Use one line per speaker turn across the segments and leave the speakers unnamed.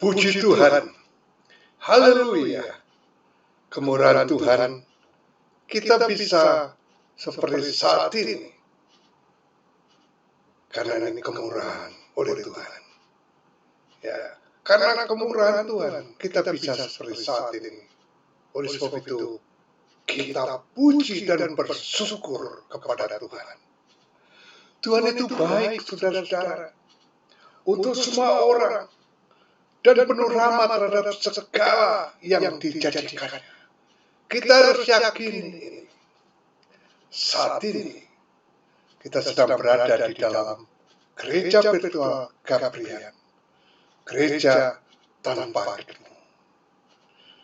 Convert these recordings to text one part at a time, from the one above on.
Puji Tuhan, haleluya, kemurahan Tuhan, kita bisa seperti saat ini, karena ini kemurahan oleh Tuhan. Ya, karena kemurahan Tuhan, kita bisa seperti saat ini. Oleh sebab itu, kita puji dan bersyukur kepada Tuhan. Tuhan itu baik, saudara-saudara, untuk semua orang, dan penuh rahmat terhadap segala yang dijadikannya. Kita harus yakin saat ini kita sedang berada di dalam gereja virtual Gabriel, gereja tanpa gedung.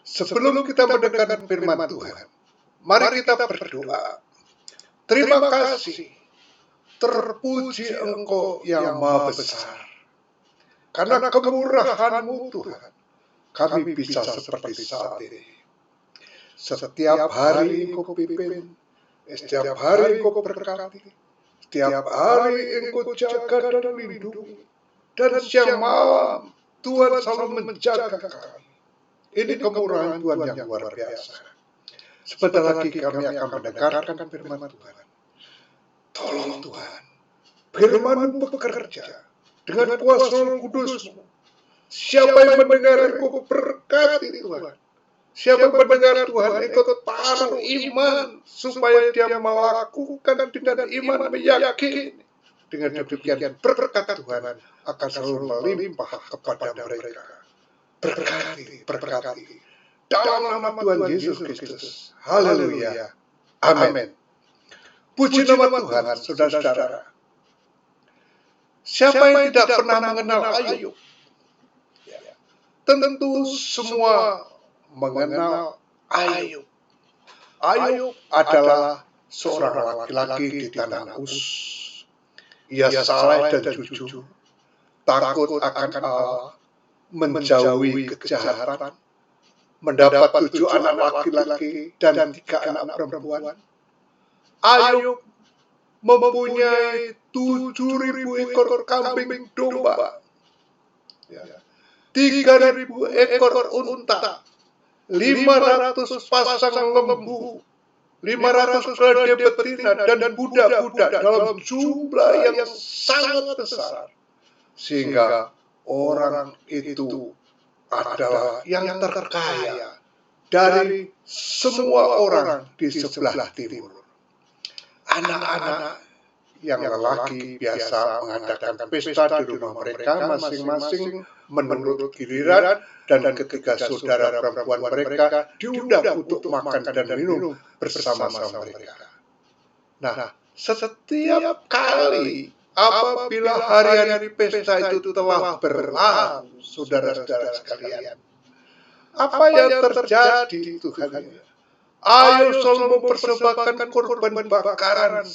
Sebelum kita mendengarkan firman Tuhan, mari kita berdoa. Terima kasih, terpuji Engkau yang Maha Besar. Karena kemurahan-Mu Tuhan, kami bisa seperti saat ini. Setiap hari Engkau pimpin, setiap hari Engkau berkati, setiap hari Engkau jaga dan lindungi. Dan siang malam Tuhan selalu menjaga kami. Ini kemurahan Tuhan yang luar biasa. Sebentar lagi kami akan mendengarkan firman Tuhan. Tolong Tuhan, firman-Mu bekerja dengan kuasa Roh Kudus-Mu. Siapa yang mendengar Engkau berkati Tuhan. Siapa yang mendengar Tuhan, Engkau taruh iman supaya dia melakukan dengan iman meyakini. Dengan demikian berkat Tuhan akan selalu melimpah kepada mereka. Berkati. Dalam nama Tuhan Yesus Kristus. Haleluya. Amin. Puji nama Tuhan, saudara-saudara. Siapa yang tidak pernah mengenal Ayub? Tentu semua mengenal Ayub. Ayub adalah seorang laki-laki di tanah Uz. Ia saleh dan jujur, takut akan Allah, menjauhi kejahatan, mendapat 7 anak laki-laki dan 3 anak perempuan. Ayub mempunyai 7.000 ekor kambing domba, 3.000 ekor unta, 500 pasang lembu, 500 keledai betina dan budak-budak dalam jumlah yang sangat besar. Sehingga orang itu adalah yang terkaya dari semua orang di sebelah timur. Anak-anak yang lelaki biasa mengadakan pesta di rumah mereka masing-masing menurut giliran, dan ketiga saudara perempuan mereka diundang untuk makan dan minum bersama-sama mereka. Nah, setiap kali apabila hari-hari pesta itu telah berlalu, saudara-saudara sekalian, apa yang terjadi Tuhan? Ayub selalu mempersembahkan korban bakaran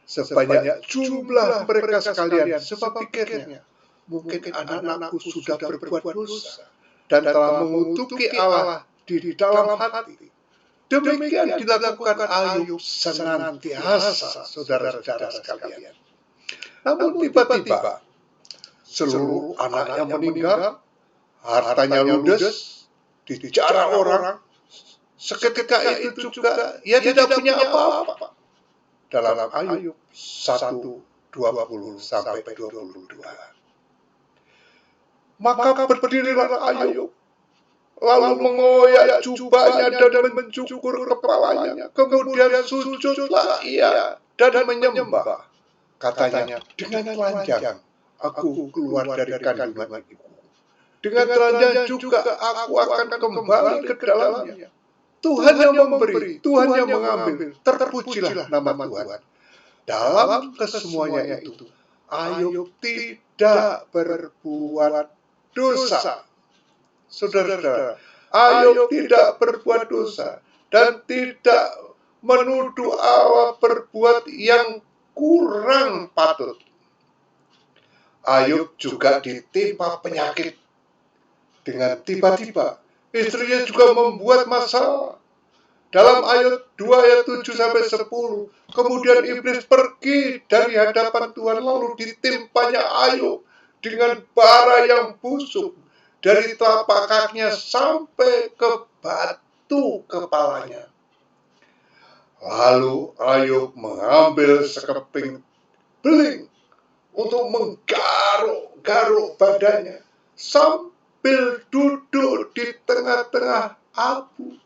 sebanyak jumlah mereka sekalian, sebab pikirnya mungkin anak-anakku sudah berbuat dosa dan telah mengutuki Allah di dalam hati. Demikian dilakukan Ayub senantiasa, saudara-saudara sekalian. Namun tiba-tiba seluruh anaknya meninggal, hartanya ludes, dijarah orang. Seketika itu juga ia tidak punya apa-apa. Dalam Ayub 1:20 sampai 22. Maka berdirilah Ayub, lalu mengoyak jubahnya dan mencukur kepalanya. Kemudian sujudlah ia dan menyembah. Katanya, dengan telanjang aku keluar dari kandungan ibu. Dengan telanjang juga aku akan kembali ke dalamnya. Tuhan yang memberi, Tuhan yang mengambil, terpujilah nama Tuhan. Dalam kesemuanya itu, Ayub tidak berbuat dosa. Saudara-saudara, Ayub tidak berbuat dosa dan tidak menuduh Allah berbuat yang kurang patut. Ayub juga ditimpa penyakit. Dengan tiba-tiba, istrinya juga membuat masalah. Dalam ayat 2 ayat 7 sampai 10, kemudian iblis pergi dari hadapan Tuhan lalu ditimpanya Ayub dengan bara yang busuk dari telapak kakinya sampai ke batu kepalanya. Lalu Ayub mengambil sekeping beling untuk menggaruk-garuk badannya sambil duduk di tengah-tengah abu.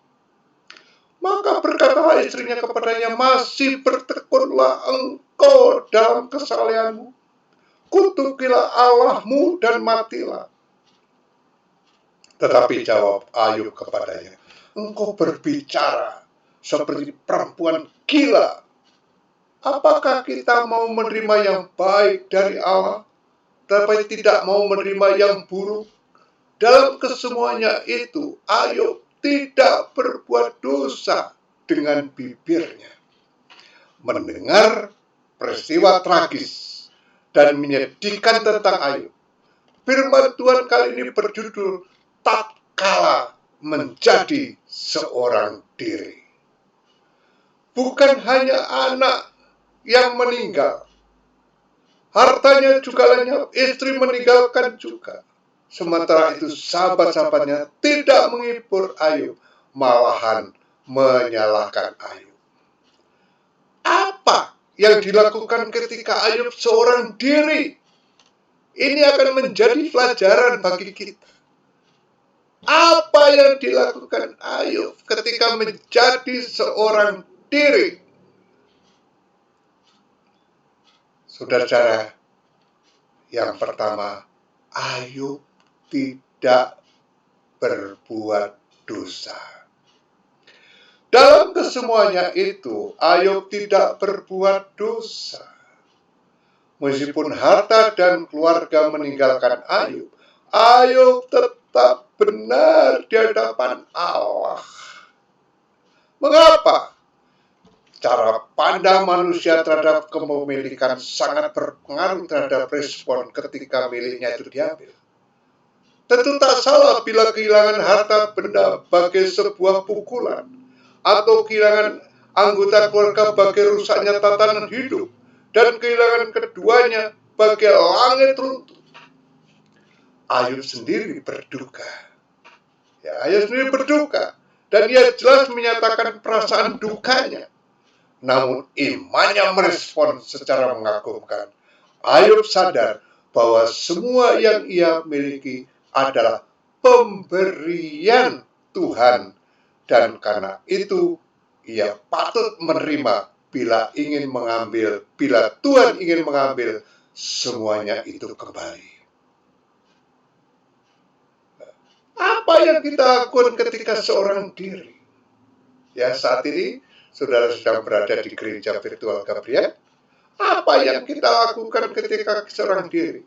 Maka berkatalah istrinya kepadanya, masih bertekunlah engkau dalam kesalehanmu, kutukilah Allahmu dan matilah. Tetapi jawab Ayub kepadanya, engkau berbicara seperti perempuan gila. Apakah kita mau menerima yang baik dari Allah, tetapi tidak mau menerima yang buruk? Dalam kesemuanya itu, Ayub tidak berbuat dosa dengan bibirnya. Mendengar peristiwa tragis dan menyedihkan tentang Ayub, firman Tuhan kali ini berjudul tatkala menjadi seorang diri. Bukan hanya anak yang meninggal, hartanya juga lenyap, istri meninggalkan juga. Sementara itu sahabat-sahabatnya tidak menghibur Ayub, malahan menyalahkan Ayub. Apa yang dilakukan ketika Ayub seorang diri? Ini akan menjadi pelajaran bagi kita. Apa yang dilakukan Ayub ketika menjadi seorang diri? Saudara-saudara, yang pertama, Ayub tidak berbuat dosa. Dalam kesemuanya itu, Ayub tidak berbuat dosa. Meskipun harta dan keluarga meninggalkan Ayub, Ayub tetap benar di hadapan Allah. Mengapa? Cara pandang manusia terhadap kepemilikan sangat berpengaruh terhadap respon ketika miliknya itu diambil. Tentu tak salah bila kehilangan harta benda bagai sebuah pukulan, atau kehilangan anggota keluarga bagai rusaknya tatanan hidup, dan kehilangan keduanya bagai langit runtuh. Ayub sendiri berduka. Ayub sendiri berduka, dan ia jelas menyatakan perasaan dukanya. Namun imannya merespon secara mengagumkan. Ayub sadar bahwa semua yang ia miliki adalah pemberian Tuhan, dan karena itu ia patut menerima bila Tuhan ingin mengambil semuanya itu kembali. Apa yang kita lakukan ketika seorang diri? Saat ini saudara sedang berada di gereja virtual Gabriel. Apa yang kita lakukan ketika seorang diri?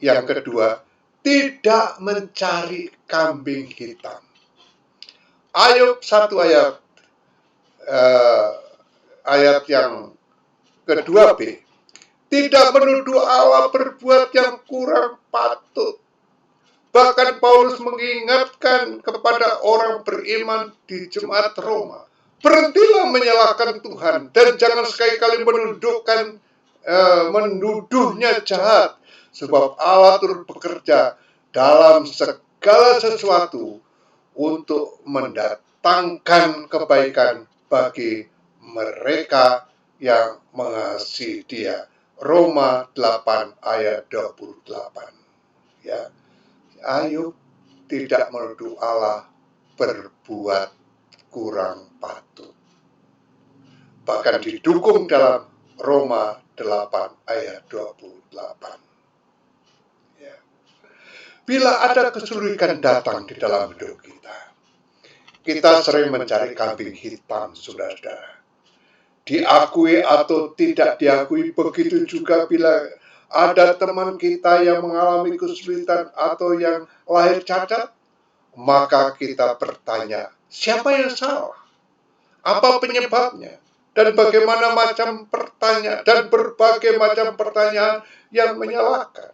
Yang kedua, tidak mencari kambing hitam. Ayub 1 ayat yang kedua B. Tidak menuduh Allah berbuat yang kurang patut. Bahkan Paulus mengingatkan kepada orang beriman di jemaat Roma, berhentilah menyalahkan Tuhan dan jangan sekali-kali menuduhnya jahat, sebab Allah turut bekerja dalam segala sesuatu untuk mendatangkan kebaikan bagi mereka yang mengasihi Dia. Roma 8 ayat 28. Ayub tidak menuduh Allah berbuat kurang patut. Bahkan didukung dalam Roma 8 ayat 28. Bila ada kesulitan datang di dalam hidup kita sering mencari kambing hitam, saudara-saudara. Diakui atau tidak diakui, begitu juga bila ada teman kita yang mengalami kesulitan atau yang lahir cacat, maka kita bertanya, siapa yang salah? Apa penyebabnya? Dan bagaimana macam pertanyaan dan berbagai macam pertanyaan yang menyalahkan.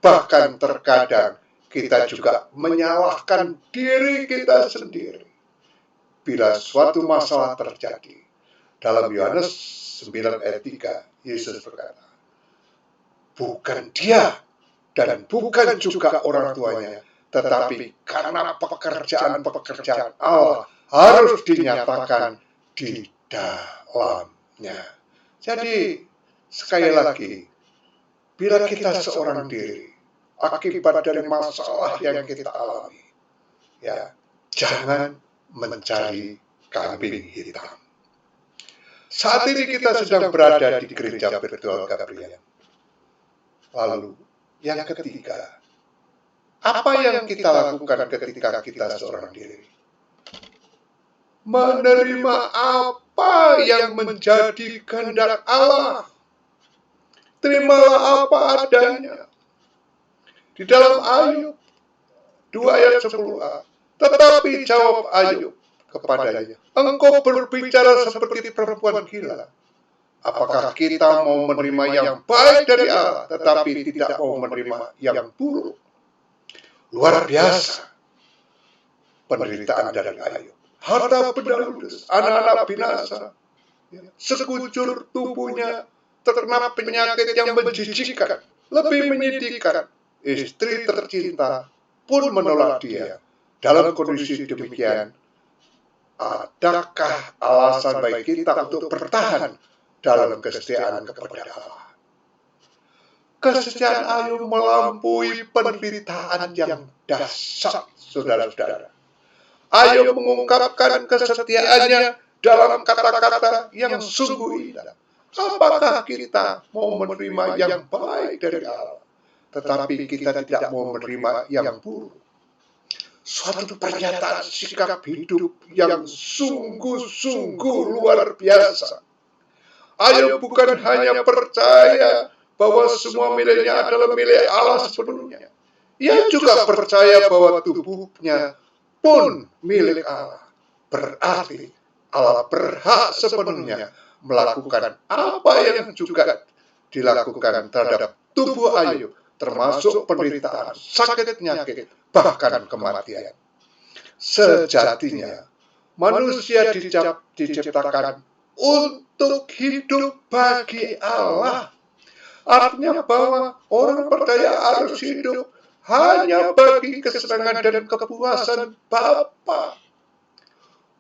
Bahkan terkadang kita juga menyalahkan diri kita sendiri. Bila suatu masalah terjadi, dalam Yohanes 9 ayat 3, Yesus berkata, bukan dia dan bukan juga orang tuanya, tetapi karena pekerjaan-pekerjaan Allah harus dinyatakan di dalamnya. Jadi, sekali lagi, bila kita seorang diri, akibat dari masalah yang kita alami, ya, jangan mencari kambing hitam. Saat ini kita sedang berada di gereja virtual Gabriel. Lalu, yang ketiga, apa yang kita lakukan ketika kita seorang diri? Menerima apa yang menjadi kehendak Allah. Terimalah apa adanya. Di dalam Ayub 2 ayat 10a. Tetapi jawab Ayub kepadanya, engkau berbicara seperti perempuan gila. Apakah kita mau menerima yang baik dari Allah, tetapi tidak mau menerima yang buruk? Luar biasa penderitaan dari Ayub. Harta benda ludes, anak-anak binasa, sekujur tubuhnya terkena penyakit yang menjijikkan, lebih menyedihkan. Istri tercinta pun menolak dia. Dalam kondisi demikian, adakah alasan bagi kita untuk bertahan dalam kesetiaan kepada Allah? Kesetiaan Ayub melampaui penderitaan yang dahsyat, saudara-saudara. Ayub mengungkapkan kesetiaannya dalam kata-kata yang sungguh indah. Apakah kita mau menerima yang baik dari Allah, tetapi kita tidak mau menerima yang buruk? Suatu pernyataan sikap hidup yang sungguh-sungguh luar biasa. Ayub bukan hanya percaya bahwa semua miliknya adalah milik Allah sepenuhnya. Ia juga percaya bahwa tubuhnya pun milik Allah. Berarti Allah berhak sepenuhnya melakukan apa yang juga dilakukan terhadap tubuh Ayub, termasuk penderitaan, sakit penyakit, bahkan kematian. Sejatinya, manusia diciptakan untuk hidup bagi Allah. Artinya bahwa orang percaya harus hidup hanya bagi kesenangan dan kepuasan Bapa.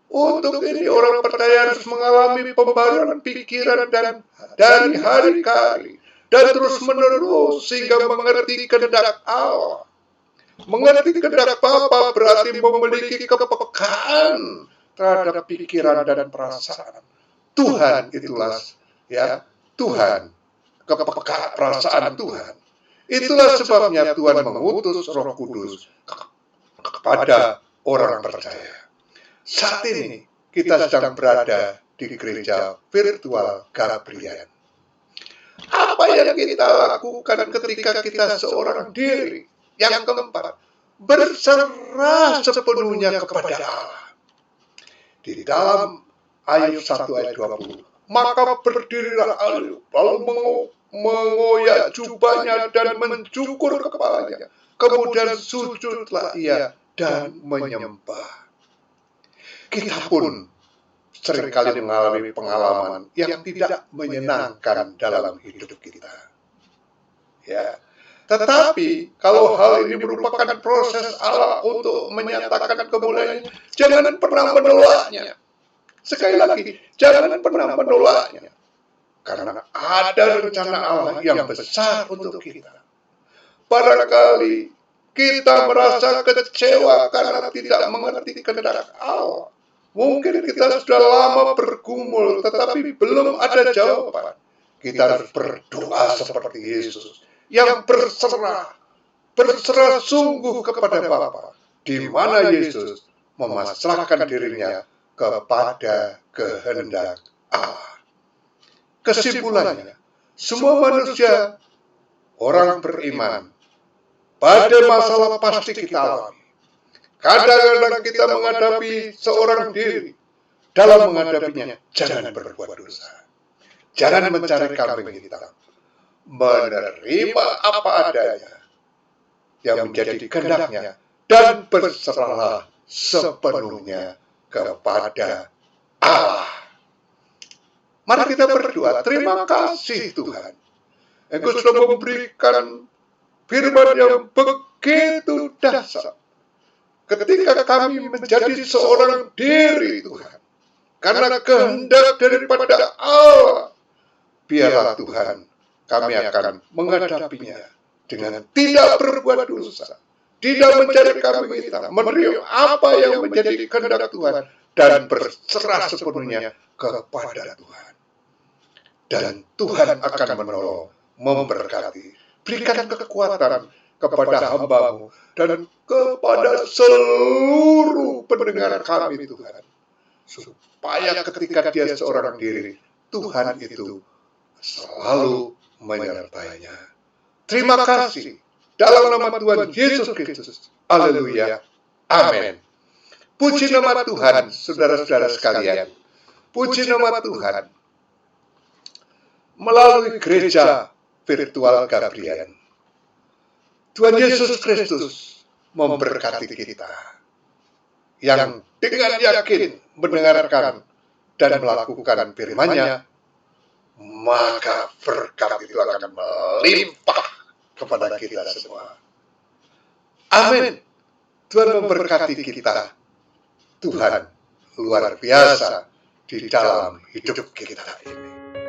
Untuk ini orang percaya harus mengalami pembaruan pikiran dan dari hari ke hari dan terus menerus sehingga mengerti kehendak Allah. Mengerti kehendak Bapa berarti memiliki kepekaan terhadap pikiran dan perasaan Tuhan. Itulah ya Tuhan, kepekaan perasaan Tuhan. Itulah sebabnya Tuhan mengutus Roh Kudus kepada orang percaya. Saat ini kita sedang berada di gereja virtual Gabriel. Apa yang kita lakukan ketika kita seorang diri? Yang keempat, berserah sepenuhnya kepada Allah. Di dalam Ayub 1 ayat 20, maka berdirilah Ayub, lalu mengoyak jubahnya dan mencukur kepalanya. Kemudian sujudlah ia dan menyembah. Kita pun seringkali mengalami pengalaman yang tidak menyenangkan dalam hidup kita. Ya, tetapi kalau hal ini merupakan proses Allah untuk menyatakan kemuliaannya, jangan pernah menolaknya. Sekali lagi, jangan pernah menolaknya. Karena ada rencana Allah yang besar untuk kita. Barangkali kita merasa kecewa karena tidak mengerti kehendak Allah. Mungkin kita sudah lama bergumul, tetapi belum ada jawaban. Kita harus berdoa seperti Yesus, yang berserah sungguh kepada Bapa, di mana Yesus memasrahkan dirinya kepada kehendak Allah. Kesimpulannya, semua manusia, orang beriman, pada masalah pasti kita alami. Kadang-kadang kita menghadapi seorang diri. Dalam menghadapinya, jangan berbuat dosa. Jangan mencari kambing hitam. Menerima apa adanya yang menjadi kehendaknya dan berserahlah sepenuhnya kepada Allah. Mari kita berdoa. Terima kasih Tuhan. Engkau sudah memberikan firman yang begitu dahsyat. ketika kami menjadi seorang diri Tuhan, karena kehendak daripada Allah, biarlah Tuhan kami akan menghadapinya dengan tidak berbuat dosa, tidak mencari kambing hitam, menerima apa yang menjadi kehendak Tuhan, dan berserah sepenuhnya kepada Tuhan. Dan Tuhan akan menolong, memberkati, berikan kekuatan kepada hamba-Mu dan kepada seluruh pendengar kami Tuhan, supaya ketika dia seorang diri, Tuhan itu selalu menyertainya. Terima kasih dalam nama Tuhan Yesus Kristus. Haleluya. Amin. Puji nama Tuhan, saudara-saudara sekalian. Puji nama Tuhan. Melalui gereja virtual Gabriel, Tuhan Yesus Kristus memberkati kita yang dengan yakin mendengarkan dan melakukan firman-Nya, maka berkat itu akan melimpah kepada kita semua. Amin. Tuhan memberkati kita. Tuhan luar biasa di dalam hidup kita ini.